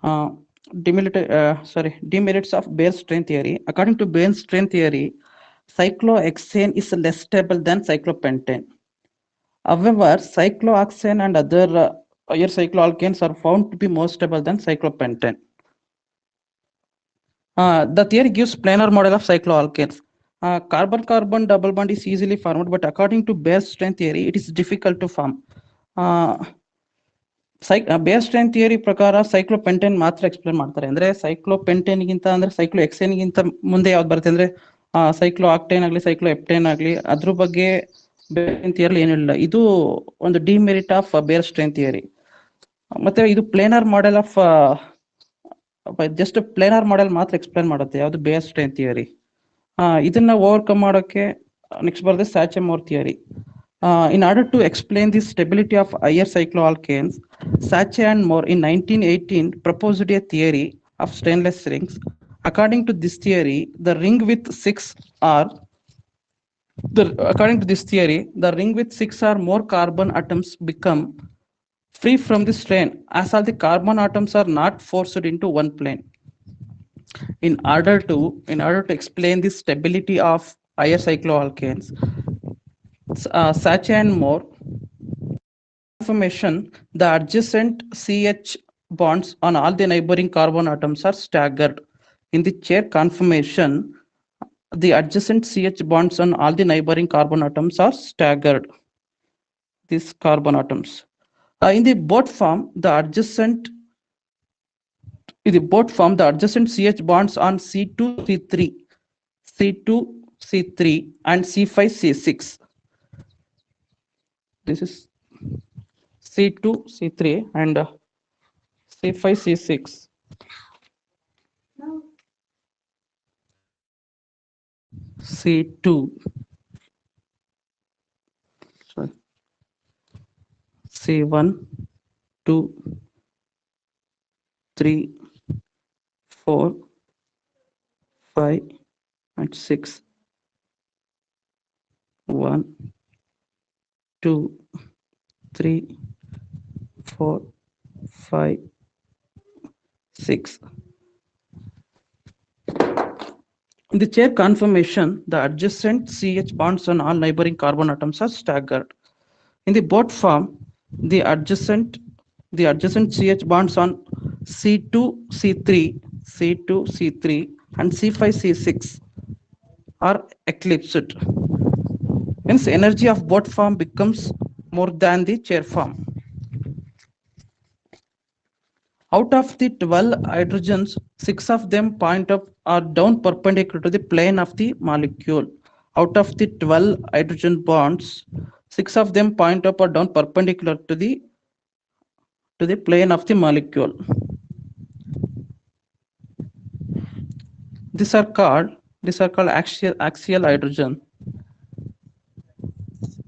Uh, Demerits of Baer strain theory. According to Baer strain theory, cyclohexane is less stable than cyclopentane. However, cyclohexane and other higher cycloalkanes are found to be more stable than cyclopentane. The theory gives planar model of cycloalkanes. Carbon-carbon double bond is easily formed, but according to Baer strain theory, it is difficult to form. ಬೇರ್ strain theory ಪ್ರಕಾರ ಸೈಕ್ಲೋಪೆಂಟೇನ್ ಮಾತ್ರ explain ಮಾಡ್ತಾರೆ. ಅಂದ್ರೆ ಸೈಕ್ಲೋಪೆಂಟೇನ್ ಗಿಂತ ಅಂದ್ರೆ cyclo ಎಕ್ಸೇನ್ ಗಿಂತ ಮುಂದೆ ಯಾವ್ದು ಬರುತ್ತೆ ಅಂದ್ರೆ ಸೈಕ್ಲೋ ಆಕ್ಟೇನ್ ಆಗ್ಲಿ ಸೈಕ್ಲೋ ಎಪ್ಟೇನ್ ಆಗ್ಲಿ ಅದ್ರ ಬಗ್ಗೆ ಬೇರ್ ಥಿಯರಿ ಏನಿಲ್ಲ. ಇದು ಒಂದು ಡಿಮೆರಿಟ್ ಆಫ್ ಬೇರ್ ಸ್ಟ್ರೈನ್ ಥಿಯರಿ. ಮತ್ತೆ ಇದು planar model of just planar model ಮಾತ್ರ ಎಕ್ಸ್ಪ್ಲೇನ್ ಮಾಡುತ್ತೆ, ಯಾವ್ದು ಬೇರ್ ಸ್ಟ್ರೈನ್ ಥಿಯರಿ. ಇದನ್ನ ಓವರ್ಕಮ್ ಮಾಡೋಕೆ ನೆಕ್ಸ್ಟ್ ಬರುತ್ತೆ ಸ್ಯಾಚೆಮೋರ್ theory. In order to explain the stability of higher cycloalkanes, Sache and Moore in 1918 proposed a theory of stainless rings. According to this theory, the ring with six or more carbon atoms become free from the strain, as all the carbon atoms are not forced into one plane. In order to explain the stability of higher cycloalkanes, Sache and Moore confirmation the adjacent CH bonds on all the neighboring carbon atoms are staggered. In the chair confirmation, the adjacent CH bonds on all the neighboring carbon atoms are staggered. These carbon atoms. In the both form, the adjacent CH bonds on C2, C3 and C5, C6. This is C2, C3 and C5, C6. C2, sorry, C1, 2, 3, 4, 5 and 6. 1, 2, 3, 4, 5, 6. In the chair confirmation, the adjacent CH bonds on all neighboring carbon atoms are staggered. In the both form, the adjacent CH bonds on C2, C3 and C5, C6 are eclipsed. Hence, energy of both form becomes more than the chair form. Out of the 12 hydrogens, 6 of them point up or down perpendicular to the plane of the molecule. Out of the 12 hydrogen bonds, 6 of them point up or down perpendicular to the plane of the molecule. These are called axial hydrogen.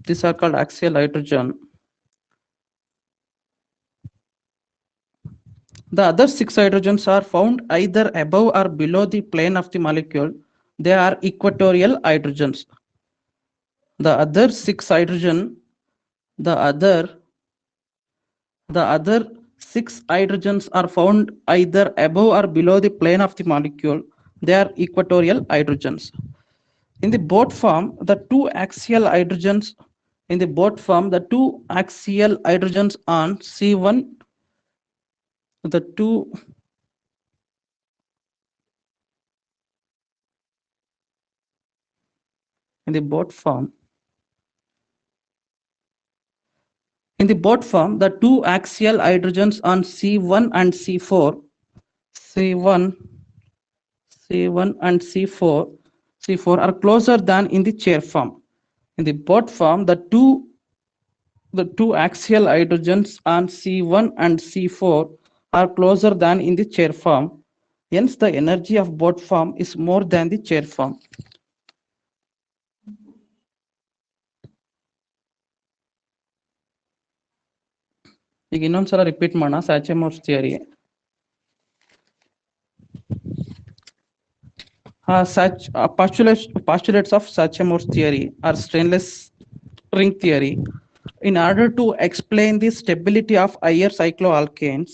These are called axial hydrogen. The other 6 hydrogens are found either above or below the plane of the molecule. They are equatorial hydrogens. The other 6 hydrogens are found either above or below the plane of the molecule. They are equatorial hydrogens. In the both form, the two axial hydrogens on C1, the two in the both form, the two axial hydrogens on C1 and C4, C4 are closer than in the chair form. In the both form, the two axial hydrogens on C1 and C4 are closer than in the chair form. Hence, the energy of both form is more than the chair form. ಈಗ ಇನ್ನೊಂದ್ಸಲ repeat ಮಾಡೋಣ ಸ್ಯಾಚೆಮೋರ್ಸ್ theory. Postulates of Sache-Morse theory are stainless ring theory. In order to explain the stability of higher cycloalkanes,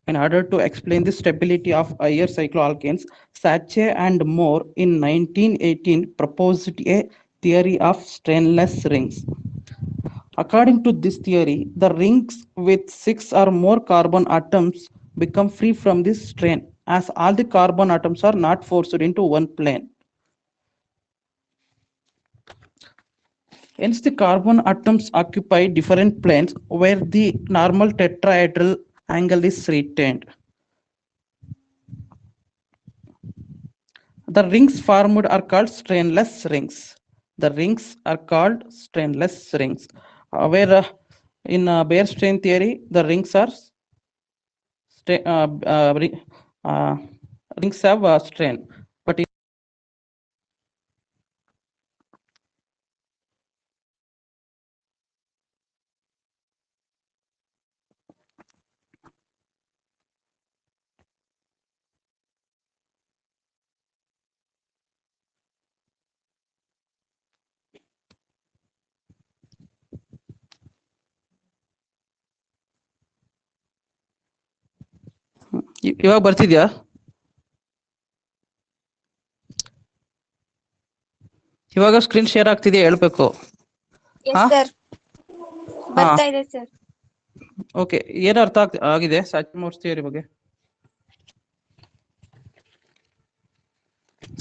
in order to explain the stability of higher cycloalkanes, Sache and Moore in 1918 proposed a theory of strainless rings. According to this theory, the rings with 6 or more carbon atoms become free from this strain, as all the carbon atoms are not forced into one plane. Hence, the carbon atoms occupy different planes where the normal tetrahedral angle is retained. The rings formed are called strainless rings. The rings are called strainless rings. Where in bare strain theory, the rings are uh, rings have strain. But ಇವಾಗ ಬರ್ತಿದ್ಯಾ? ಇವಾಗ screen share ಆಗ್ತಿದೆಯಾ ಹೇಳ್ಬೇಕು. ಬರ್ತಾ ಇದೆ sir. Okay, ಏನು ಅರ್ಥ ಆಗಿದೆ ಸಾಚೆ-ಮೋರ್ಸ್ theory ಬಗ್ಗೆ?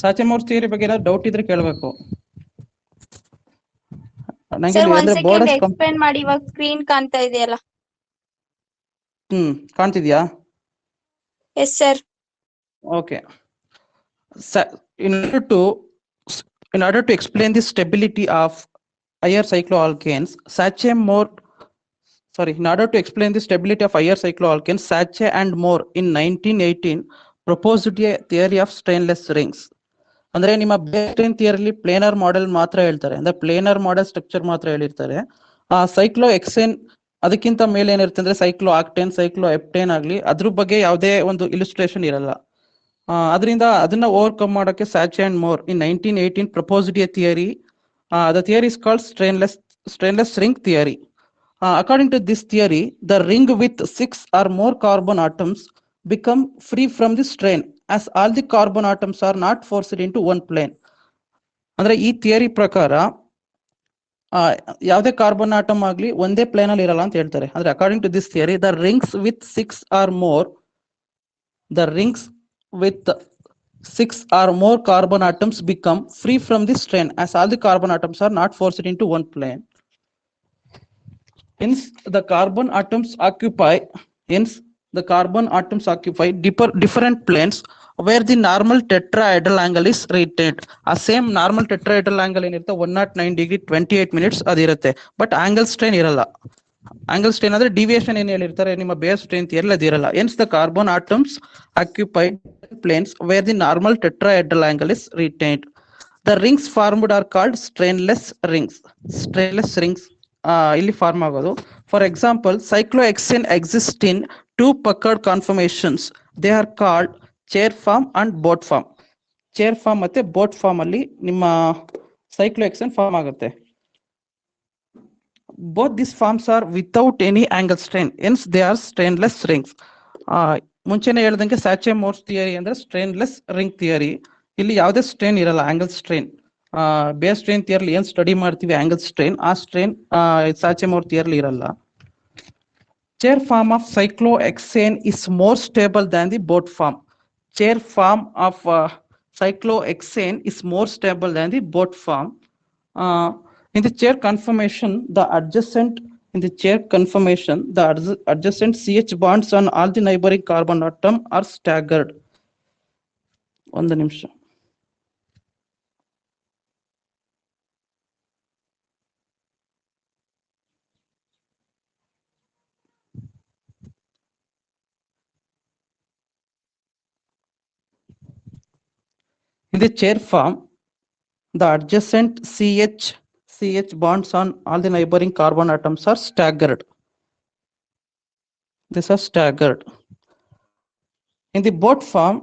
ಸಾಚೆ-ಮೋರ್ಸ್ theory ಬಗ್ಗೆ ಏನಾದ್ರು ಡೌಟ್ ಇದ್ರೆ ಕೇಳಬೇಕು. ಸರ್ ಒಂದ್ ಸೆಕೆಂಡ್ ಎಕ್ಸ್ಪ್ಲೇನ್ ಮಾಡಿ. ಇವಾಗ ಸ್ಕ್ರೀನ್ ಕಾಣ್ತಾ ಇದೆಯಲ್ಲ? ಕಾಣ್ತಿದ್ಯಾ? Yes sir. Okay. In order to explain the stability of higher cycloalkanes, in order to explain the stability of higher cycloalkanes, Sache and Moore in 1918 proposed a theory of strainless rings. ಅಂದ್ರೆ ನಿಮ್ಮ ಬೇಸ್ಟ್ರೈನ್ ಥಿಯರಿಲಿ planar model ಮಾತ್ರ ಹೇಳ್ತಾರೆ, ಅಂದ್ರೆ planar model structure ಮಾತ್ರ ಹೇಳಿರ್ತಾರೆ. ಆ cyclo ಎಕ್ಸೇನ್ ಅದಕ್ಕಿಂತ ಮೇಲೆ ಏನಿರುತ್ತೆ ಅಂದ್ರೆ ಸೈಕ್ಲೋ ಆಕ್ಟೇನ್, ಸೈಕ್ಲೋ ಎಪ್ಟೇನ್ ಆಗ್ಲಿ ಅದ್ರ ಬಗ್ಗೆ ಯಾವುದೇ ಒಂದು ಇಲಿಸ್ಟ್ರೇಷನ್ ಇರಲ್ಲ. ಅದರಿಂದ ಅದನ್ನ ಓವರ್ಕಮ್ ಮಾಡೋಕೆ Sachse and Mohr in 1918 proposed a theory. The theory is called strainless ring theory. According to this theory, the ring with 6 or more carbon atoms become free from the strain, as all the carbon atoms are not forced into one plane. ಅಂದ್ರೆ ಈ theory ಪ್ರಕಾರ ಯಾವುದೇ carbon atom ಆಗ್ಲಿ ಒಂದೇ plane ಅಲ್ಲಿ ಇರಲ್ಲ ಅಂತ ಹೇಳ್ತಾರೆ. ಅಂದ್ರೆ according to this theory, the rings with 6 or carbon atoms become free from this strain, as all the carbon atoms are not forced into one plane. Hence, the carbon atoms occupy different planes where the normal tetrahedral angle is retained. ಆ same normal tetrahedral angle ಏನಿರುತ್ತೆ 109 degree 28 minutes ಅದಿರುತ್ತೆ. But angle strain ಇರಲ್ಲ. Angle strain ಅಂದ್ರೆ deviation ಏನ್ ಹೇಳಿರ್ತಾರೆ ನಿಮ್ಮ Baeyer's strain theory ಅದಿರಲ್ಲ. Hence, the carbon atoms occupy planes where the normal tetrahedral angle is retained. The rings formed are called strainless rings. ಇಲ್ಲಿ form ಆಗೋದು. For example, cyclohexane exists in 2 puckered conformations. They are called chair form and boat form. Chair form ಮತ್ತೆ boat form ಅಲ್ಲಿ ನಿಮ್ಮ cyclohexane form ಆಗುತ್ತೆ. Both these forms are without any angle strain, hence they are strainless rings. ಮುಂಚೆನೆ ಹೇಳ್ದಂಗೆ ಸ್ಯಾಚೆ Morse theory ಅಂದ್ರೆ ಸ್ಟ್ರೈನ್ಲೆಸ್ ring theory. ಇಲ್ಲಿ ಯಾವುದೇ strain ಇರಲ್ಲ, angle strain. Base strain theory ಏನ್ ಸ್ಟಡಿ ಮಾಡ್ತೀವಿ ಆಂಗಲ್ ಸ್ಟ್ರೈನ್, ಆ ಸ್ಟ್ರೈನ್ ಸ್ಯಾಚೆ ಮೋರ್ ಥಿಯರಿ ಇರಲ್ಲ. Chair form of cyclohexane is more stable than the boat form. Chair form of cyclohexane is more stable than the boat form. In the chair conformation, the adjacent CH bonds on all the neighboring carbon atom are staggered. ಒಂದು ನಿಮಿಷ. In the chair form, the adjacent CH bonds on all the neighboring carbon atoms are staggered. These are staggered. In the boat form,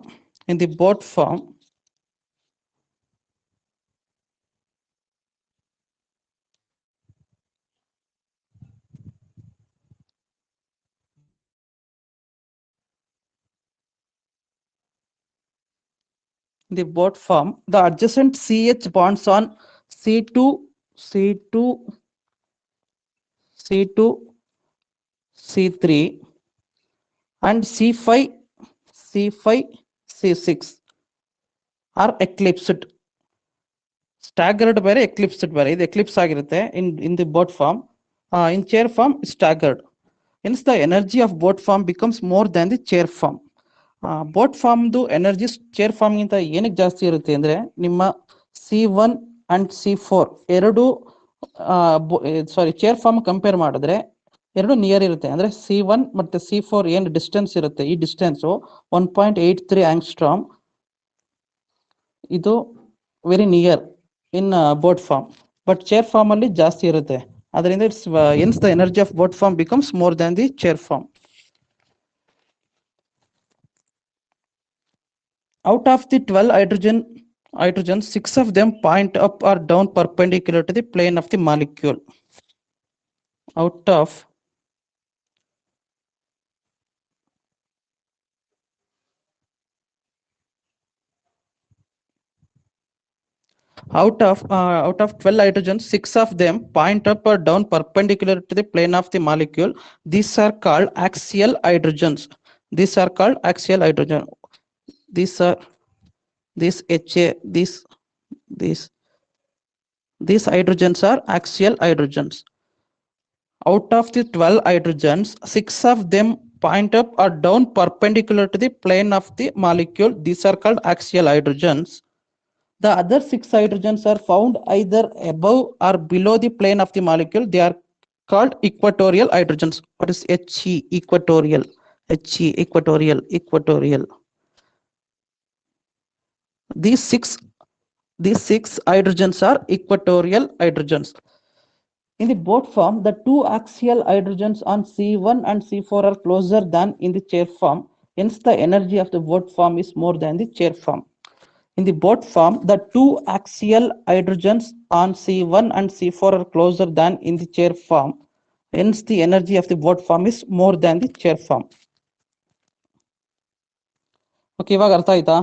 the boat form, the adjacent CH bonds on C2, C2, C2, C3 and C5, C5, C6 are eclipsed. Staggered ಬೇರೆ eclipsed ಬೇರೆ. ಇದು eclipse ಆಗಿರುತ್ತೆ in the boat form. In chair form, staggered. Hence, the energy of boat form becomes more than the chair form. Boat ಫಾರ್ಮ್ದು energy chair ಫಾರ್ಮ್ಗಿಂತ ಏನಕ್ಕೆ ಜಾಸ್ತಿ ಇರುತ್ತೆ ಅಂದ್ರೆ ನಿಮ್ಮ C1 ಅಂಡ್ C4 ಎರಡು ಚೇರ್ ಫಾರ್ಮ್ ಕಂಪೇರ್ ಮಾಡಿದ್ರೆ ಎರಡು ನಿಯರ್ ಇರುತ್ತೆ. ಅಂದ್ರೆ C1 ಮತ್ತೆ C4 ಏನು ಡಿಸ್ಟೆನ್ಸ್ ಇರುತ್ತೆ, ಈ ಡಿಸ್ಟೆನ್ಸ್ 1.83 ಆಂಗ್ಸ್ಟ್ರಾಮ್. ಇದು very near in boat form. But chair form ಅಲ್ಲಿ ಜಾಸ್ತಿ ಇರುತ್ತೆ. ಅದರಿಂದ it's the energy of boat form becomes more than the chair form. Out of the 12 hydrogens, 6 of them point up or down perpendicular to the plane of the molecule. Out of 12 hydrogens, 6 of them point up or down perpendicular to the plane of the molecule. These are called axial hydrogens. These are called axial hydrogen. These are these hydrogens are axial hydrogens. Out of the 12 hydrogens, 6 of them point up or down perpendicular to the plane of the molecule. These are called axial hydrogens. The other 6 hydrogens are found either above or below the plane of the molecule. They are called equatorial hydrogens. What is He? Equatorial. He, equatorial. These six hydrogens are equatorial hydrogens. In the boat form, the two axial hydrogens on C1 and C4 are closer than in the chair form. Hence, the energy of the boat form is more than the chair form. In the boat form, the two axial hydrogens on C1 and C4 are closer than in the chair form. Hence, the energy of the boat form is more than the chair form. Okay, ಇವಾಗ ಅರ್ಥ ಆಯ್ತಾ?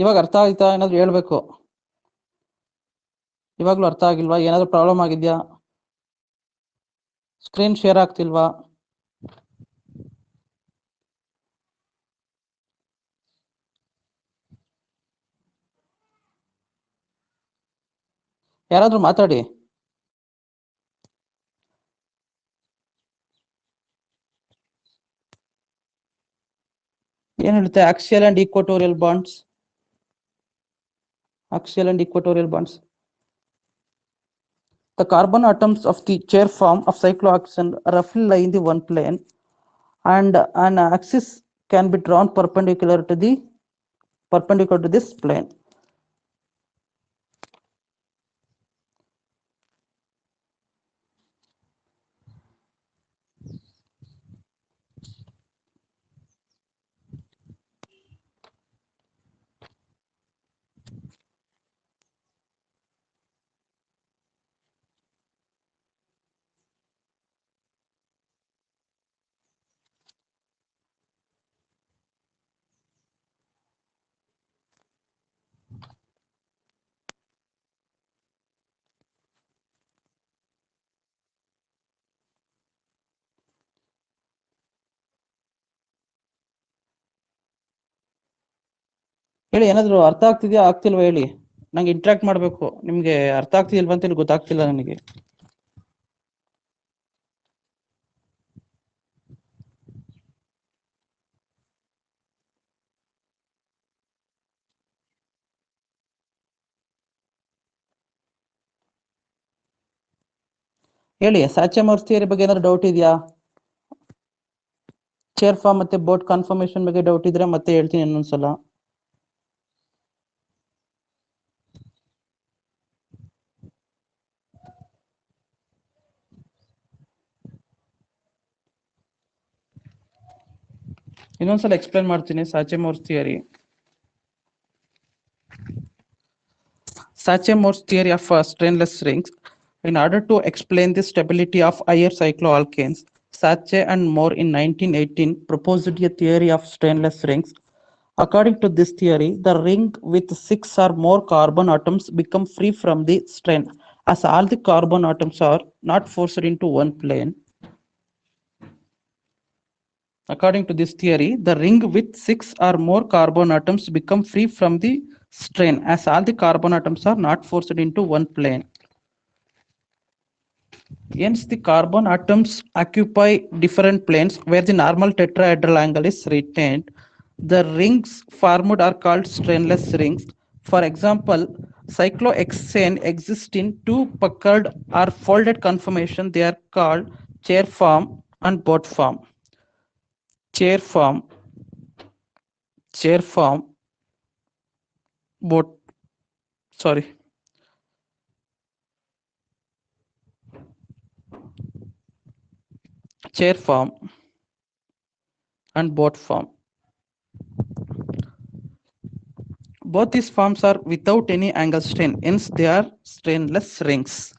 ಇವಾಗ ಅರ್ಥ ಆಯ್ತಾ? ಏನಾದ್ರು ಹೇಳ್ಬೇಕು. ಇವಾಗ್ಲೂ ಅರ್ಥ ಆಗಿಲ್ವಾ? ಏನಾದ್ರು ಪ್ರಾಬ್ಲಮ್ ಆಗಿದ್ಯಾ? ಸ್ಕ್ರೀನ್ ಶೇರ್ ಆಗ್ತಿಲ್ವಾ? ಯಾರಾದ್ರೂ ಮಾತಾಡಿ. ಏನ್ ಹೇಳುತ್ತೆ? Axial and equatorial bonds. Axial and equatorial bonds. The carbon atoms of the chair form of cyclohexane roughly lie in the one plane, and an axis can be drawn perpendicular to this plane. ಹೇಳಿ, ಏನಾದ್ರು ಅರ್ಥ ಆಗ್ತಿದ್ಯಾ ಆಗ್ತಿಲ್ವಾ ಹೇಳಿ. ನಂಗೆ interact ಮಾಡ್ಬೇಕು. ನಿಮ್ಗೆ ಅರ್ಥ ಆಗ್ತಿಲ್ವಾ ಅಂತ ಗೊತ್ತಾಗ್ತಿಲ್ಲ ನನಗೆ. ಹೇಳಿ, ಸ್ಯಾಚೆಮೋರ್ಸ್ ಥಿಯರಿ ಬಗ್ಗೆ ಏನಾದ್ರು ಡೌಟ್ ಇದೆಯಾ? ಚೇರ್ ಫಾರ್ಮ್ ಮತ್ತೆ ಬೋಟ್ ಕನ್ಫರ್ಮೇಶನ್ ಬಗ್ಗೆ ಡೌಟ್ ಇದ್ರೆ ಮತ್ತೆ ಹೇಳ್ತೀನಿ ಇನ್ನೊಂದ್ಸಲ. ಇನ್ನೊಂದ್ಸಲ ಎಕ್ಸ್ಪ್ಲೇನ್ ಮಾಡ್ತೀನಿ. ಸ್ಯಾಚೆಮೋರ್ಸ್ theory. Sachet-Morse theory of stainless rings. In order to explain the stability of higher cycloalkanes, Sache and Moore in 1918 proposed a theory of strainless rings. According to this theory, the ring with 6 or more carbon atoms become free from the strain, as all the carbon atoms are not forced into one plane. According to this theory, the ring with 6 or more carbon atoms become free from the strain, as all the carbon atoms are not forced into one plane. Hence, the carbon atoms occupy different planes where the normal tetrahedral angle is retained. The rings formed are called strainless rings. For example, cyclohexane exists in two puckered or folded conformation. They are called chair form and boat form. Chair form, boat, sorry. Chair form and boat form. Both these forms are without any angle strain, hence they are strainless rings.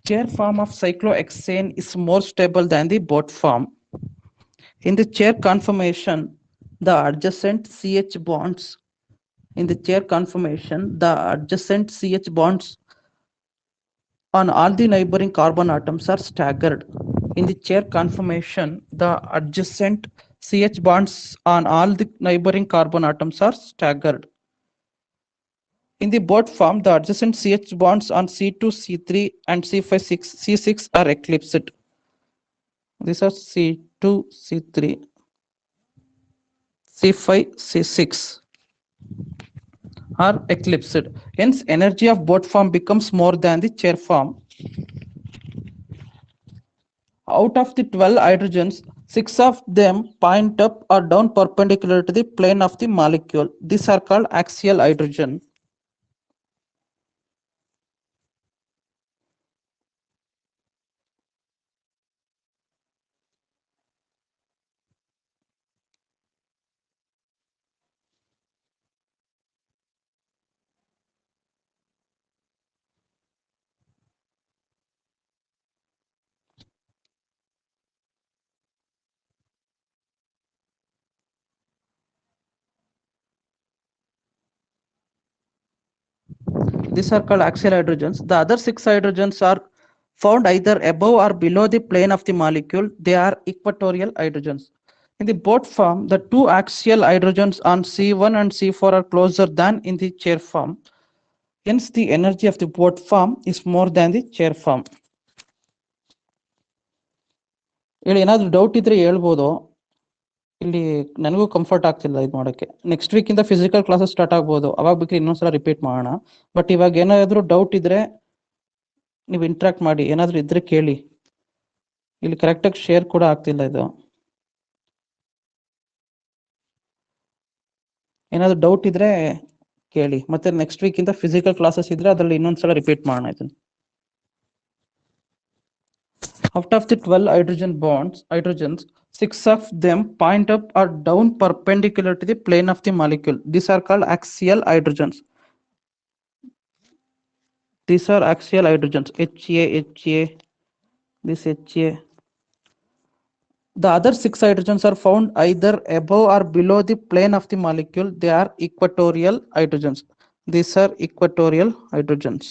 Chair form of cyclohexane is more stable than the boat form. In the chair conformation, the adjacent CH bonds on all the neighboring carbon atoms are staggered. In the chair conformation, the adjacent CH bonds on all the neighboring carbon atoms are staggered. In the boat form, the adjacent CH bonds on C2, C3, and C6 are eclipsed. These are C2, C3, C5, C6 are eclipsed. Hence, energy of boat form becomes more than the chair form. Out of the 12 hydrogens, 6 of them point up or down perpendicular to the plane of the molecule. These are called axial hydrogen. These are called axial hydrogens. The other 6 hydrogens are found either above or below the plane of the molecule. They are equatorial hydrogens. In the boat form, the 2 axial hydrogens on C1 and C4 are closer than in the chair form. Hence, the energy of the boat form is more than the chair form. ಇಲ್ಲಿ ಏನಾದರೂ doubt ಇದ್ರೆ ಹೇಳ್ಬೋದು. ಇಲ್ಲಿ ನನಗೂ comfort ಆಗ್ತಿಲ್ಲ ಇದು ಮಾಡೋಕ್ಕೆ. Next ವೀಕಿಂದ physical classes start ಆಗ್ಬೋದು, ಅವಾಗ ಬೇಕಾದ್ರೆ ಇನ್ನೊಂದ್ಸಲ ರಿಪೀಟ್ ಮಾಡೋಣ. ಬಟ್ ಇವಾಗ ಏನಾದರೂ ಡೌಟ್ ಇದ್ರೆ ನೀವು ಇಂಟ್ರಾಕ್ಟ್ ಮಾಡಿ, ಏನಾದರೂ ಇದ್ರೆ ಕೇಳಿ. ಇಲ್ಲಿ ಕರೆಕ್ಟಾಗಿ ಶೇರ್ ಕೂಡ ಆಗ್ತಿಲ್ಲ ಇದು. ಏನಾದರೂ ಡೌಟ್ ಇದ್ರೆ ಕೇಳಿ. ಮತ್ತೆ ನೆಕ್ಸ್ಟ್ ವೀಕಿಂದ ಫಿಸಿಕಲ್ ಕ್ಲಾಸಸ್ ಇದ್ರೆ ಅದರಲ್ಲಿ ಇನ್ನೊಂದ್ಸಲ ರಿಪೀಟ್ ಮಾಡೋಣ ಇದನ್ನು. Out of the 12 hydrogens, 6 of them point up or down perpendicular to the plane of the molecule. These are called axial hydrogens. These are axial hydrogens. HA, this HA. The other 6 hydrogens are found either above or below the plane of the molecule. They are equatorial hydrogens. These are equatorial hydrogens.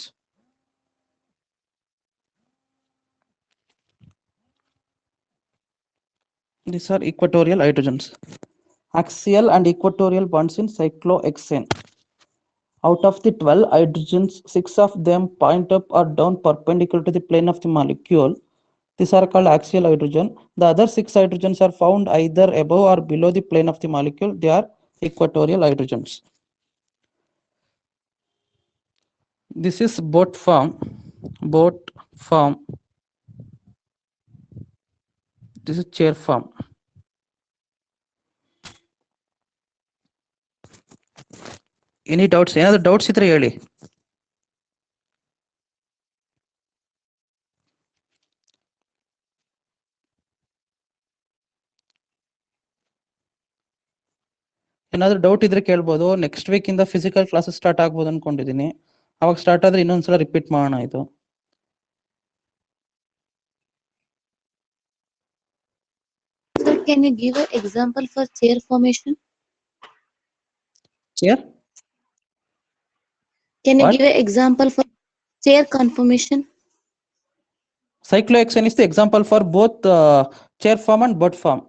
These are equatorial hydrogens. Axial and equatorial bonds in cyclohexane. Out of the 12 hydrogens, 6 of them point up or down perpendicular to the plane of the molecule. These are called axial hydrogen. The other 6 hydrogens are found either above or below the plane of the molecule. They are equatorial hydrogens. This is boat form. This is chair form. Any doubts? ಏನಾದರೂ doubts ಇದ್ರೆ ಹೇಳಿ. ಏನಾದರೂ doubt ಇದ್ರೆ ಕೇಳ್ಬೋದು. Next ವೀಕಿಂದ physical classes start ಆಗ್ಬೋದು ಅನ್ಕೊಂಡಿದ್ದೀನಿ. ಅವಾಗ start ಆದ್ರೆ ಇನ್ನೊಂದ್ಸಲ ರಿಪೀಟ್ ಮಾಡೋಣ ಇದು. can you give an example for chair formation? Chair? Can you What? give an example for chair conformation? Cyclohexane is the example for both chair form and boat form.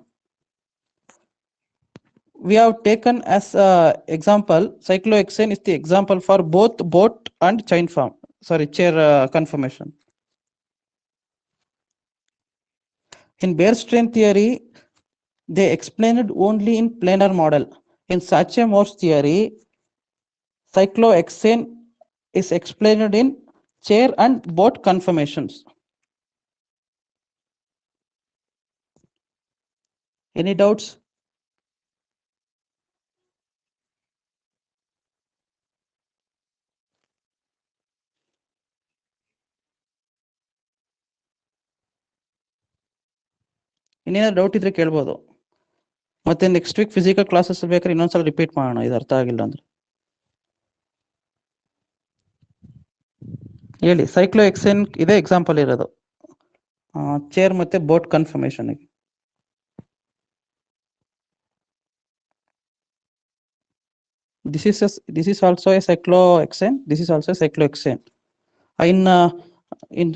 We have taken as example, cyclohexane is the example for both boat and chain form. Sorry, chair conformation. In bare strain theory, they explained only in planar model. In Sache-Morse theory, cyclohexane is explained in chair and boat conformations. Any doubts? ಇನ್ನೇನಾದ್ರು doubt ಇದ್ರೆ ಕೇಳ್ಬೋದು. ಮತ್ತೆ next week physical classes ಬೇಕಾದ್ರೆ ಇನ್ನೊಂದ್ಸಲ repeat ಮಾಡೋಣ, ಇದು ಅರ್ಥ ಆಗಿಲ್ಲ ಅಂದ್ರೆ. ಹೇಳಿ, ಸೈಕ್ಲೋಹೆಕ್ಸೇನ್ ಇದೇ ಎಕ್ಸಾಂಪಲ್ ಇರೋದು ಚೇರ್ ಮತ್ತೆ boat confirmation. This is also a cyclohexane. This is also a cyclohexane. In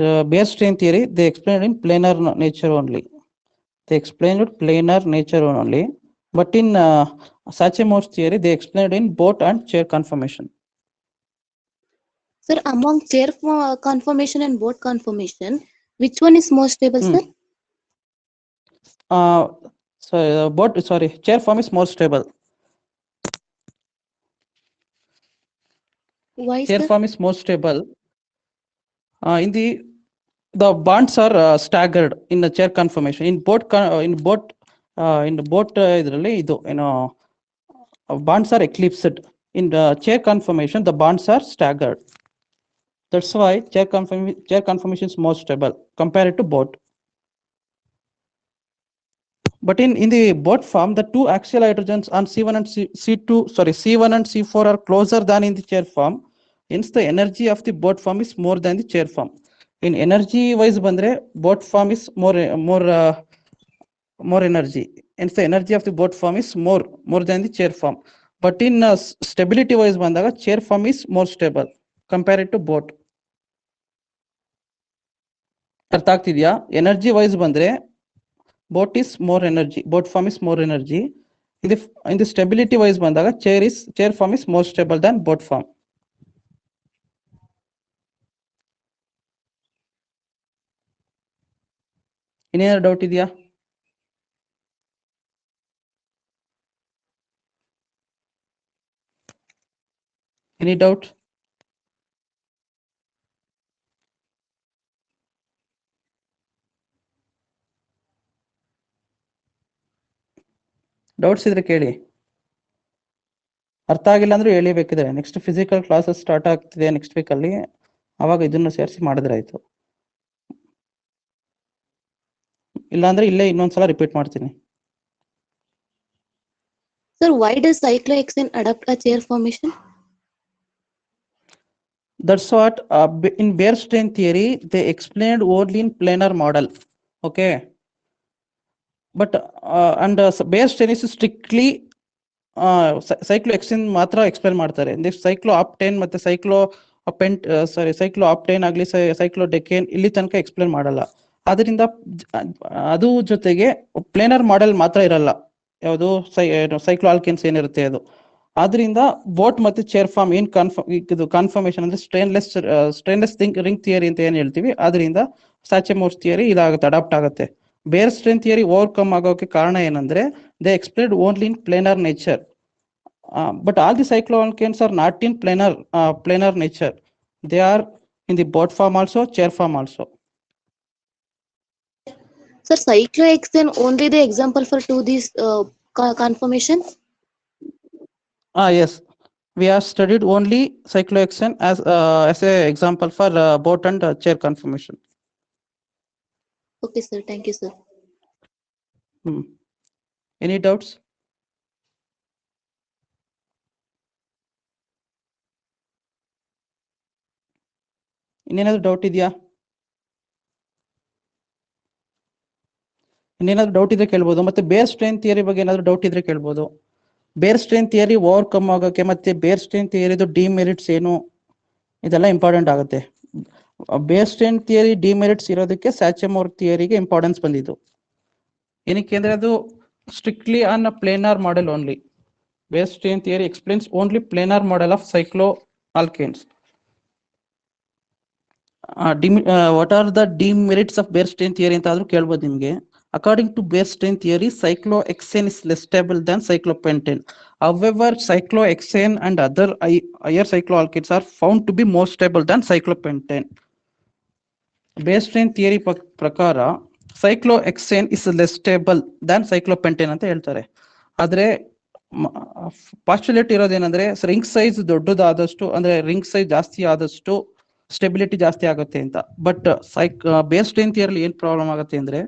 the bare strain theory, they explained in planar nature only. They explained it planar nature only. But in Sache-Morse theory, they explained in boat and chair conformation. Sir, among chair conformation and boat conformation, which one is more stable, sir? Chair form is more stable. Why, Chair sir? form is more stable. In the bonds are staggered in the chair conformation. In boat idರಲ್ಲಿ ಇದು ಏನೋ bonds are eclipsed. In the chair conformation, the bonds are staggered. That's why chair conformation is more stable compared to boat. But in the boat form, the two axial hydrogens on C1 and C1 and C4 are closer than in the chair form. Hence, the energy of the boat form is more than the chair form. In energy wise bandre, boat form is more energy. Hence, the energy of the boat form is more than the chair form. But in stability wise bandaga, chair form is more stable compared to boat. ಅರ್ಥ ಆಗ್ತಿದ್ಯಾ? Energy wise ಬಂದ್ರೆ boat is more energy, boat form is more energy. In the stability wise bandaga, chair form is more stable than boat form. ಇನ್ನೇನಾದ್ರು doubt ಇದೆಯಾ? Any doubt? Doubts ಇದ್ರೆ ಕೇಳಿ. ಅರ್ಥ ಆಗಿಲ್ಲ ಅಂದ್ರೆ ಹೇಳಿ ಬೇಕಿದ್ರೆ. ನೆಕ್ಸ್ಟ್ ಫಿಸಿಕಲ್ ಕ್ಲಾಸಸ್ ಸ್ಟಾರ್ಟ್ ಆಗ್ತಿದೆ ನೆಕ್ಸ್ಟ್ ವೀಕ್ ಅಲ್ಲಿ, ಅವಾಗ ಇದನ್ನು ಸೇರಿಸಿ ಮಾಡಿದ್ರೆ ಆಯ್ತು. ಇಲ್ಲಾಂದ್ರೆ ಇಲ್ಲೇ ಇನ್ನೊಂದ್ಸಲ ರಿಪೀಟ್ ಮಾಡ್ತೀನಿ. Sir, why does cyclohexane adapt a chair formation? That's what in bare strain theory they explained only in planar model. Okay, but and bare strain is strictly cyclohexane ಮಾತ್ರ ಎಕ್ಸ್ಪ್ಲೇನ್ ಮಾಡ್ತಾರೆ. ಸೈಕ್ಲೋ ಆಪ್ಟೇನ್ ಮತ್ತೆ cyclo obtain ಆಗ್ಲಿ ಸೈಕ್ಲೋಡೆಕೇನ್ ಇಲ್ಲಿ ತನಕ explain ಮಾಡಲ್ಲ. ಅದರಿಂದ ಅದು ಜೊತೆಗೆ ಪ್ಲೇನರ್ ಮಾಡೆಲ್ ಮಾತ್ರ ಇರಲ್ಲ, ಯಾವುದು ಸೈಕ್ಲೋ ಆಲ್ಕೆನ್ಸ್ ಏನಿರುತ್ತೆ ಅದು. ಆದ್ರಿಂದ ಬೋಟ್ ಮತ್ತೆ ಚೇರ್ ಫಾರ್ಮ್ ಏನ್ ಕನ್ಫರ್ಮೇಶನ್ ಅಂದ್ರೆ ಸ್ಟ್ರೈನ್ಲೆಸ್ ರಿಂಗ್ ಥಿಯರಿ ಅಂತ ಏನ್ ಹೇಳ್ತೀವಿ, ಅದರಿಂದ ಸಾಚೆ-ಮೋರ್ಸ್ ಥಿಯರಿ ಇದಾಗುತ್ತೆ, ಅಡಾಪ್ಟ್ ಆಗುತ್ತೆ. ಬೇರ್ ಸ್ಟ್ರೇನ್ ಥಿಯರಿ ಓವರ್ಕಮ್ ಆಗೋಕೆ ಕಾರಣ ಏನಂದ್ರೆ they explained only in planar nature. But all the cycloalkanes are not in planar nature. They are in the boat form also, chair form also. Sir, cyclohexane only the example for these conformation? Yes, we have studied only cyclohexane as a example for boat and chair conformation. Okay, sir. Thank you, sir. Any doubts? ಇನ್ನೇನಾದ್ರು doubt ಇದೆಯಾ? ಇನ್ನೇನಾದ್ರು doubt ಇದ್ರೆ ಕೇಳ್ಬೋದು. ಮತ್ತೆ ಬೇರ್ strain theory ಬಗ್ಗೆ ಏನಾದ್ರು doubt ಇದ್ರೆ ಕೇಳ್ಬೋದು. ಬೇರ್ ಸ್ಟ್ರೇನ್ ಥಿಯರಿ ಓವರ್ಕಮ್ ಆಗೋಕೆ ಮತ್ತೆ ಬೇರ್ ಸ್ಟ್ರೇನ್ ಥಿಯರಿದು ಡಿಮೆರಿಟ್ಸ್ ಏನು ಇದೆಲ್ಲ ಇಂಪಾರ್ಟೆಂಟ್ ಆಗುತ್ತೆ. ಬೇರ್ ಸ್ಟ್ರೇನ್ ಥಿಯರಿ ಡಿಮೆರಿಟ್ಸ್ ಇರೋದಕ್ಕೆ ಸ್ಯಾಚೆಮೋರ್ ಥಿಯರಿಗೆ ಇಂಪಾರ್ಟೆನ್ಸ್ ಬಂದಿದ್ದು. ಏನಕ್ಕೆ ಅಂದ್ರೆ ಅದು strictly on a planar model only. Baeyer strain theory explains only planar model of cycloalkanes. What are the demerits of Baeyer strain theory ಅಂತ ಆದ್ರೂ ಕೇಳ್ಬೋದು ನಿಮ್ಗೆ. According to Baeyer strain theory, cyclohexane is less stable than cyclopentane. However, cyclohexane and other higher cycloalkanes are found to be more stable than cyclopentane. ಬೇರ್ strain theory ಪ್ರಕಾರ cyclohexane is less stable than cyclopentane ಅಂತ ಹೇಳ್ತಾರೆ. ಆದ್ರೆ postulate ಇರೋದೇನಂದ್ರೆ ring size ದೊಡ್ಡದಾದಷ್ಟು, ಅಂದ್ರೆ ring size ಜಾಸ್ತಿ ಆದಷ್ಟು stability ಜಾಸ್ತಿ ಆಗುತ್ತೆ ಅಂತ. ಬಟ್ ಬೇರ್ ಸ್ಟ್ರೇನ್ ಥಿಯರಿ ಏನ್ ಪ್ರಾಬ್ಲಮ್ ಆಗುತ್ತೆ ಅಂದ್ರೆ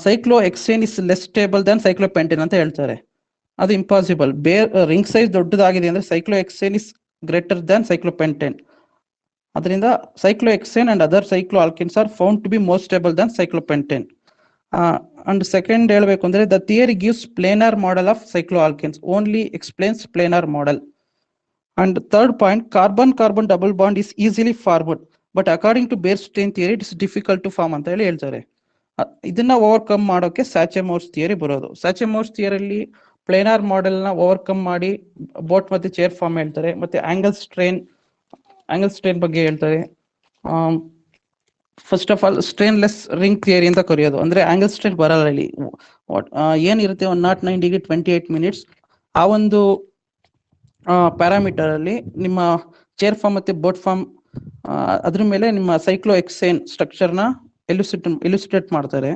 cyclohexane is less stable than cyclopentane ಅಂತ ಹೇಳ್ತಾರೆ. ಅದು ಇಂಪಾಸಿಬಲ್. ರಿಂಗ್ ಸೈಜ್ ದೊಡ್ಡದಾಗಿದೆ ಅಂದ್ರೆ cyclohexane is greater than cyclopentane. ಅದರಿಂದ cyclohexane and other cycloalkanes are found to be more stable than cyclopentane. And second ಹೇಳ್ಬೇಕು ಅಂದ್ರೆ the theory gives planar model of cycloalkanes, only explains planar model. And third point, carbon-carbon double bond is easily formed, but according to ಬೇರ್ strain theory it is difficult to form ಅಂತ ಹೇಳಿ ಹೇಳ್ತಾರೆ. ಇದನ್ನ overcome ಮಾಡೋಕೆ Sachse Mohr's theory ಬರೋದು. Sachse Mohr's ಥಿಯರಿಯಲ್ಲಿ planar model ನ overcome ಮಾಡಿ ಬೋಟ್ ಮತ್ತೆ ಚೇರ್ ಫಾರ್ಮ್ ಹೇಳ್ತಾರೆ. ಮತ್ತೆ ಆಂಗಲ್ ಸ್ಟ್ರೇನ್ ಬಗ್ಗೆ ಹೇಳ್ತಾರೆ. First of all strainless ring theory ಅಂತ ಕರೆಯೋದು. ಅಂದ್ರೆ ಆಂಗಲ್ ಸ್ಟ್ರೇನ್ ಬರಲ್ಲ ಇಲ್ಲಿ. ಏನಿರುತ್ತೆ 109 ಡಿಗ್ರಿ 28 ಮಿನಿಟ್ಸ್ ಆ ಒಂದು ಪ್ಯಾರಾಮೀಟರ್ ಅಲ್ಲಿ ನಿಮ್ಮ ಚೇರ್ ಫಾರ್ಮ್ ಮತ್ತೆ ಬೋಟ್ ಫಾರ್ಮ್ ಅದ್ರ ಮೇಲೆ ನಿಮ್ಮ cyclohexane ಸ್ಟ್ರಕ್ಚರ್ ನ ಎಲ್ಯುಸಿಟೇಟ್ ಮಾಡ್ತಾರೆ.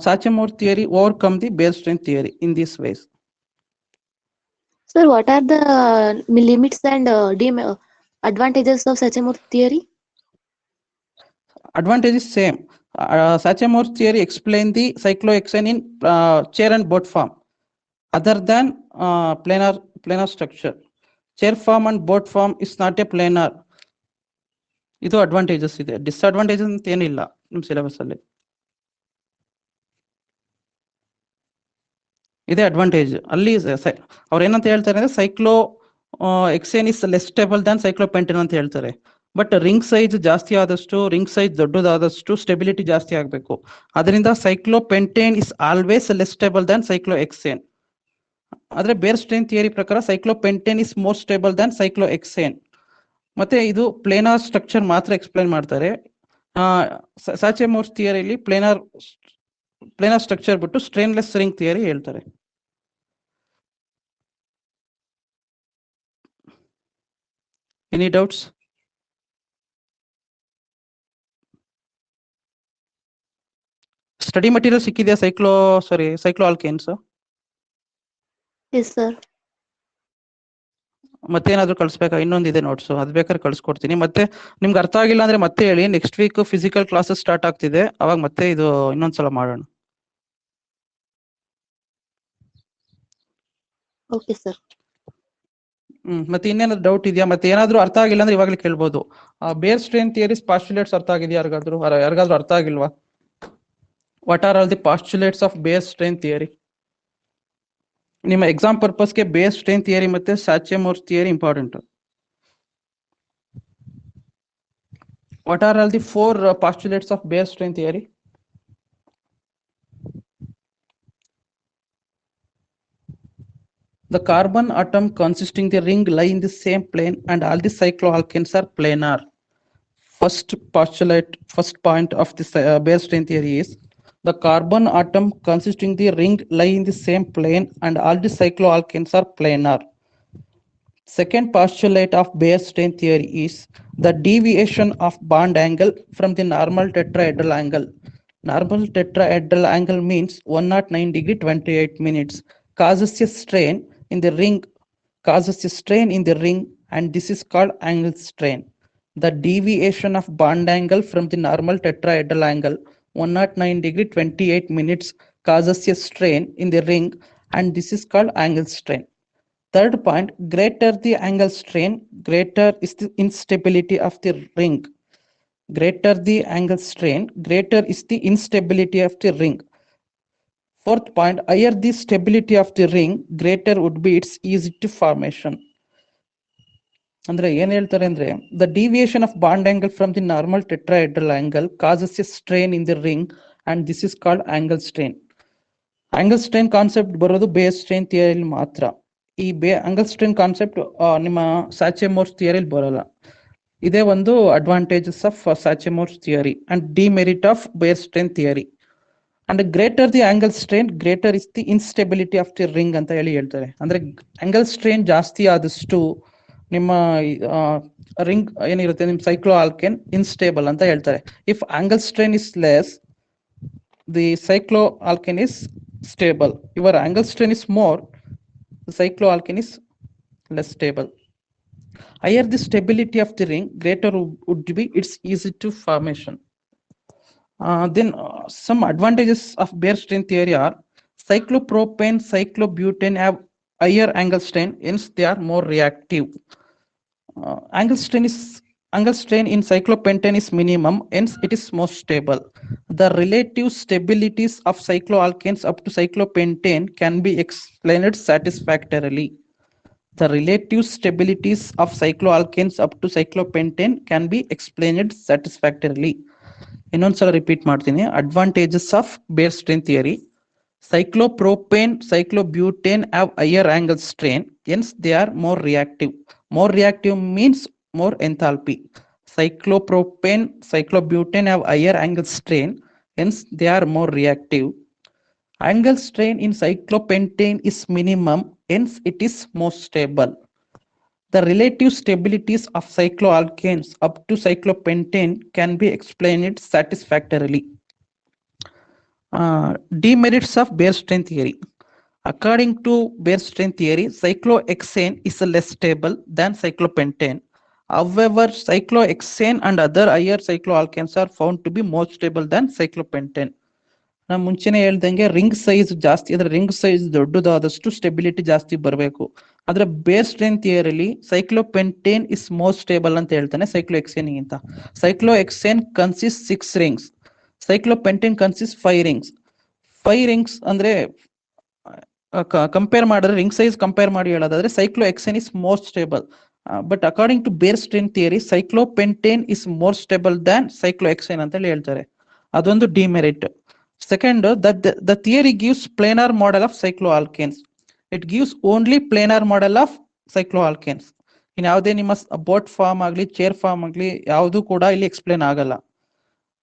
Sachemore theory overcome the ಬೇರ್ strain theory in these ways. Sir, what are the limits and advantages of Sachemore theory? Advantage is same. Sachemore theory explain the cyclohexane in chair and boat form other than planar structure. Chair form and boat form is not a planar. ಇದು advantages ಇದೆ. Disadvantages ಅಂತ ಏನಿಲ್ಲ ನಿಮ್ syllabus ಅಲ್ಲಿ. ಇದೇ advantage. ಅಲ್ಲಿ ಅವ್ರ ಏನಂತ ಹೇಳ್ತಾರೆ ಅಂದ್ರೆ cyclohexane is less stable than cyclopentane ಅಂತ ಹೇಳ್ತಾರೆ. ಬಟ್ ರಿಂಗ್ ಸೈಜ್ ಜಾಸ್ತಿ ಆದಷ್ಟು, ರಿಂಗ್ ಸೈಜ್ ದೊಡ್ಡದಾದಷ್ಟು ಸ್ಟೆಬಿಲಿಟಿ ಜಾಸ್ತಿ ಆಗ್ಬೇಕು. ಅದರಿಂದ cyclopentane is always less stable than cyclohexane. ಆದ್ರೆ ಬೇರ್ ಸ್ಟ್ರೇನ್ ಥಿಯರಿ ಪ್ರಕಾರ cyclopentane is more stable than cyclohexane. ಮತ್ತೆ ಇದು ಪ್ಲೇನಾರ್ ಸ್ಟ್ರಕ್ಚರ್ ಮಾತ್ರ ಎಕ್ಸ್ಪ್ಲೈನ್ ಮಾಡ್ತಾರೆ. ಸ್ಯಾಚೆಮೋರ್ ಥಿಯರಿಲಿ ಪ್ಲೇನಾರ್ ಸ್ಟ್ರಕ್ಚರ್ ಬಿಟ್ಟು ಸ್ಟ್ರೇನ್ಲೆಸ್ ರಿಂಗ್ ಥಿಯರಿ ಹೇಳ್ತಾರೆ. Any doubts? ಸ್ಟಡಿ ಮಟೀರಿಯಲ್ ಸಿಕ್ಕಿದೆಯಾ ಸೈಕ್ಲೋ ಆಲ್ಕೇನ್ಸ್? Yes, sir. ಮತ್ತೆ ಏನಾದ್ರು ಕಳ್ಸ್ಬೇಕಾ? ಇನ್ನೊಂದಿದೆ ನೋಟ್ಸ್, ಅದ್ ಬೇಕಾದ್ರೆ ಕಳ್ಸ್ಕೊಡ್ತೀನಿ. ಮತ್ತೆ ನಿಮ್ಗೆ ಅರ್ಥ ಆಗಿಲ್ಲ ಅಂದ್ರೆ ಮತ್ತೆ ಹೇಳಿ. Next week physical classes start ಆಗ್ತಿದೆ, ಅವಾಗ ಮತ್ತೆ ಇದು ಇನ್ನೊಂದ್ಸಲ ಮಾಡೋಣ. Okay, sir. ಮತ್ತೆ ಇನ್ನೇನಾದ್ರು ಡೌಟ್ ಇದೆಯಾ? ಮತ್ತೆ ಏನಾದ್ರು ಅರ್ಥ ಆಗಿಲ್ಲ ಅಂದ್ರೆ ಇವಾಗಲೇ ಕೇಳ್ಬೋದು. ಬೇರ್ ಸ್ಟ್ರೇನ್ ಥಿಯರೀಸ್ ಪಾಸ್ಟುಲೇಟ್ಸ್ ಅರ್ಥ ಆಗಿದೆಯಾ ಯಾರಿಗಾದ್ರೂ ಅರ್ಥ ಆಗಿಲ್ವಾ? What are all the postulates of Baeyer strain theory? ನಿಮ್ಮ ಎಕ್ಸಾಮ್ ಪರ್ಪಸ್ಗೆ ಬೇರ್ ಸ್ಟ್ರೇನ್ ಥಿಯರಿ ಮತ್ತೆ Sachse Mohr theory important. What are all the 4 postulates of Baeyer strain theory? The carbon atom consisting the ring lie in the same plane and all the cycloalkanes are planar. First point of this ಬೇರ್ strain theory is the carbon atom consisting the ring lie in the same plane and all the cycloalkanes are planar. Second postulate of ಬೇರ್ strain theory is the deviation of bond angle from the normal tetrahedral angle. Normal tetrahedral angle means 109 degree 28 minutes causes a strain in the ring and this is called angle strain. The deviation of bond angle from the normal tetrahedral angle 109 degree 28 minutes causes a strain in the ring and this is called angle strain. Third point, greater the angle strain, greater is the instability of the ring. Greater the angle strain, greater is the instability of the ring. Fourth point, higher the stability of the ring, greater would be its easy to formation. ಅಂದ್ರೆ ಏನ್ ಹೇಳ್ತಾರೆ ಅಂದ್ರೆ, the deviation of bond angle from the normal tetrahedral angle causes a strain in the ring and this is called angle strain. Angle strain concept ಬರೋದು base strain ಥಿಯರಿಲಿ ಮಾತ್ರ. ಈ angle strain concept ನಿಮ್ಮ ಸಾಚೆ-ಮೋರ್ಸ್ ಥಿಯರಿಲಿ ಬರೋಲ್ಲ. ಇದೇ ಒಂದು advantages of Sachse Mohr's theory and demerit of Baeyer's strain theory. And greater the angle strain, greater is the instability of the ring ಅಂತ ಹೇಳ್ತಾರೆ. ಅಂದ್ರೆ ಆಂಗಲ್ ಸ್ಟ್ರೇನ್ ಜಾಸ್ತಿ ಆದಷ್ಟು ನಿಮ್ಮ ರಿಂಗ್ ಏನಿರುತ್ತೆ ನಿಮ್ ಸೈಕ್ಲೋ ಆಲ್ಕೇನ್ ಇನ್ಸ್ಟೇಬಲ್ ಅಂತ ಹೇಳ್ತಾರೆ. If angle strain is less, the cyclo alkane is stable. Your angle strain is more, the cycloalkane is less stable. Higher the stability of the ring, greater would be its easy to formation. Then some advantages of bare strain theory are cyclopropane, cyclobutane have higher angle strain, hence they are more reactive. Angle strain in cyclopentane is minimum, hence it is most stable. The relative stabilities of cycloalkanes up to cyclopentane can be explained satisfactorily. The relative stabilities of cycloalkanes up to cyclopentane can be explained satisfactorily. ಇನ್ನೊಂದ್ಸಲ repeat ಮಾಡ್ತೀನಿ. Advantages of Baeyer strain theory: cyclopropane, cyclobutane have higher angle strain, hence they are more reactive. More reactive means more enthalpy. Cyclopropane, cyclobutane have higher angle strain, hence they are more reactive. Angle strain in cyclopentane is minimum, hence it is most stable. The relative stabilities of cycloalkanes up to cyclopentane can be explained satisfactorily. Demerits of bare strain theory: according to bare strain theory, cyclohexane is less stable than cyclopentane. However, cyclohexane and other higher cycloalkanes are found to be more stable than cyclopentane. ನಾನು ಮುಂಚೆನೆ ಹೇಳ್ದಂಗೆ ring size ಜಾಸ್ತಿ ಇದ್ರೆ, ring size ದೊಡ್ಡದಾದಷ್ಟು stability ಜಾಸ್ತಿ ಬರಬೇಕು. ಆದ್ರೆ Baeyer strain ಥಿಯರಿಲಿ cyclopentane is most stable ಅಂತ ಹೇಳ್ತಾನೆ ಸೈಕ್ಲೋಹೆಕ್ಸೇನ್ ಗಿಂತ. Cyclohexane consist 6 rings, cyclopentane consist 5 rings. 5 rings ಅಂದ್ರೆ ಕಂಪೇರ್ ಮಾಡಿದ್ರೆ, ರಿಂಗ್ ಸೈಜ್ ಕಂಪೇರ್ ಮಾಡಿ ಹೇಳೋದಾದ್ರೆ cyclohexane is most stable. But according to Baeyer strain theory, cyclopentane is more stable than cyclohexane ಅಂತ ಹೇಳಿ ಹೇಳ್ತಾರೆ. ಅದೊಂದು demerit. Second, that the theory gives planar model of cycloalkanes. It gives only planar model of cycloalkanes. ಇನ್ ಯಾವುದೇ ನಿಮ್ಮ boat form ಆಗಲಿ, chair form ಆಗಲಿ, ಯಾವುದು ಕೂಡ ಇಲ್ಲಿ ಎಕ್ಸ್ಪ್ಲೇನ್ ಆಗಲ್ಲ.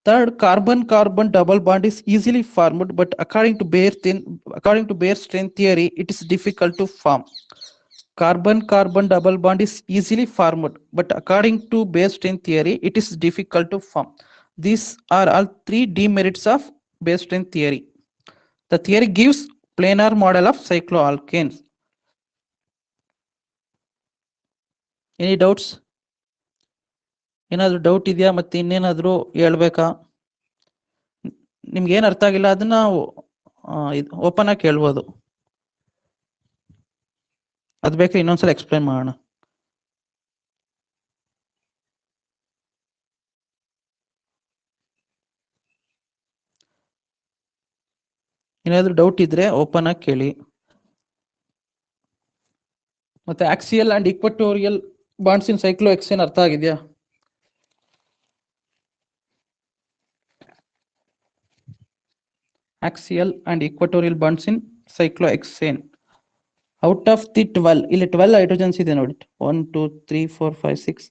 Third, carbon-carbon double bond is easily formed, but according to bare strain theory, it is difficult to form. Carbon-carbon double bond is easily formed, but according to bare strain theory, it is difficult to form. These are all 3 demerits of bare strain theory. The theory gives planar model of cycloalkanes. Any doubts? ಏನಾದ್ರು doubt ಇದೆಯಾ? ಮತ್ತೆ ಇನ್ನೇನಾದ್ರು ಹೇಳ್ಬೇಕಾ? ನಿಮ್ಗೆ ಏನ್ ಅರ್ಥ ಆಗಿಲ್ಲ ಅದನ್ನ open ಆಗಿ ಕೇಳ್ಬೋದು. ಅದ್ ಬೇಕಾದ್ರೆ ಇನ್ನೊಂದ್ಸಲ ಎಕ್ಸ್ಪ್ಲೈನ್ ಮಾಡೋಣ. ಏನಾದ್ರು ಡೌಟ್ ಇದ್ರೆ ಓಪನ್ ಆಗಿ ಕೇಳಿ. ಮತ್ತೆ ಆಕ್ಸಿಯಲ್ ಅಂಡ್ ಈಕ್ವಟೋರಿಯಲ್ ಬಾಂಡ್ಸ್ ಇನ್ ಸೈಕ್ಲೋಹೆಕ್ಸೇನ್ ಅರ್ಥ ಆಗಿದೆಯಾ? Axial and equatorial bonds in cyclohexane. Out of the 12, ಇಲ್ಲಿ 12 ಹೈಡ್ರೋಜನ್ಸ್ ಇದೆ ನೋಡಿ. 1 2 3 4 5 6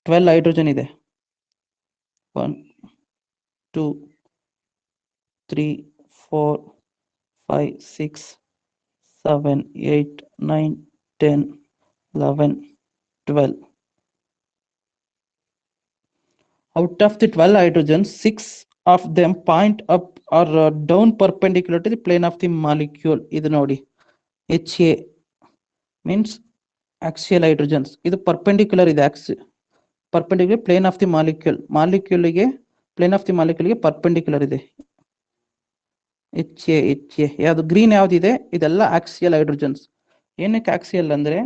12 ಹೈಡ್ರೋಜನ್ ಇದೆ. 1 2 3 4 5 6 7 8 9 10 11 12. Out of the 12 hydrogens, 6 of them point up or down perpendicular to the plane of the molecule. ಇದು ನೋಡಿ, HA means axial hydrogens. ಇದು perpendicular ಇದೆ, perpendicular plane of the molecule. ಮಾಲಿಕ್ಯೂಲ್ಗೆ plane of the moleculeಗೆ perpendicular ಇದೆ. HA ಯಾವುದು green ಯಾವ್ದಿದೆ ಇದೆಲ್ಲ axial hydrogens. ಏನಕ್ಕೆ axial ಅಂದ್ರೆ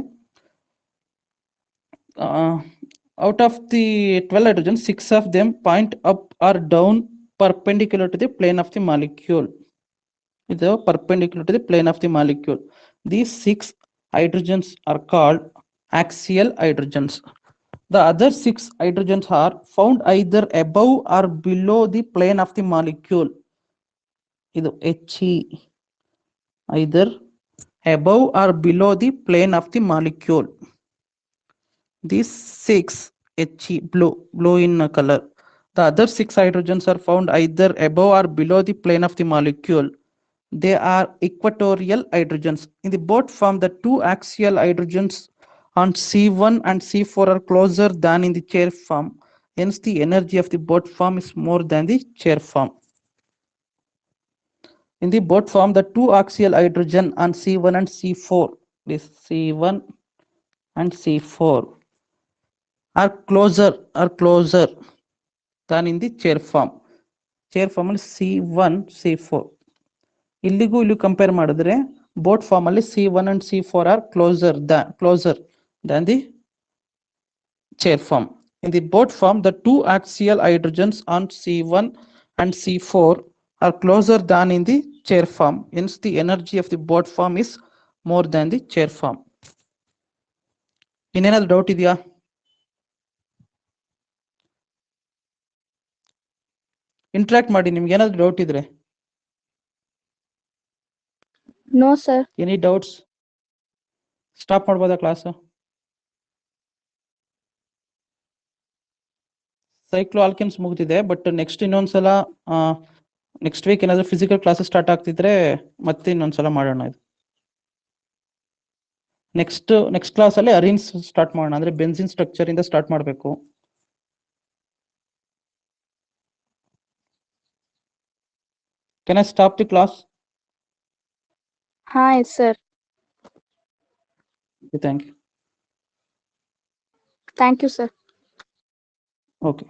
out of the 12 hydrogens, 6 of them point up or down perpendicular to the plane of the molecule. It is perpendicular to the plane of the molecule. These 6 hydrogens are called axial hydrogens. The other 6 hydrogens are found either above or below the plane of the molecule. Idu He, either above or below the plane of the molecule. These 6 He, blue in color. The other 6 hydrogens are found either above or below the plane of the molecule. They are equatorial hydrogens. In the both form, the 2 axial hydrogens on C1 and C4 are closer than in the chair form. Hence, the energy of the both form is more than the chair form. In the both form, the 2 axial hydrogen on C1 and C4, this C1 and C4 are closer than in the chair form. Chair form ಅಲ್ಲಿ C1 C4 ಇಲ್ಲಿಗೂ ಇಲ್ಲಿ compare ಮಾಡಿದ್ರೆ boat form ಅಲ್ಲಿ C1 and C4 are closer than the chair form. In the boat form, the 2 axial hydrogens on C1 and C4 are closer than in the chair form. Hence, the energy of the boat form is more than the chair form. ಇನ್ನೇನಾದ್ರು doubt ಇದೆಯಾ? Interact ಮಾಡಿ, ನಿಮ್ಗೆ ಏನಾದ್ರು doubt ಇದ್ರೆ. No, sir. Any doubts? Stop ಮಾಡ್ಬೋದಾ class? Cycloalkanes ಮುಗ್ದಿದೆ, but next ಇನ್ನೊಂದ್ಸಲ next week ಏನಾದ್ರು ಫಿಸಿಕಲ್ ಕ್ಲಾಸಸ್ ಸ್ಟಾರ್ಟ್ ಆಗ್ತಿದ್ರೆ ಮತ್ತೆ ಇನ್ನೊಂದ್ಸಲ ಮಾಡೋಣ. ಇದು ನೆಕ್ಸ್ಟ್ ಕ್ಲಾಸ್ ಅಲ್ಲಿ ಅರಿನ್ಸ್ ಸ್ಟಾರ್ಟ್ ಮಾಡೋಣ, ಅಂದ್ರೆ ಬೆನ್ಸಿನ್ ಸ್ಟ್ರಕ್ಚರ್ ಇಂದ ಸ್ಟಾರ್ಟ್ ಮಾಡಬೇಕು. Can I stop the class? Hi, sir. Okay, thank you. Thank you, sir. Okay.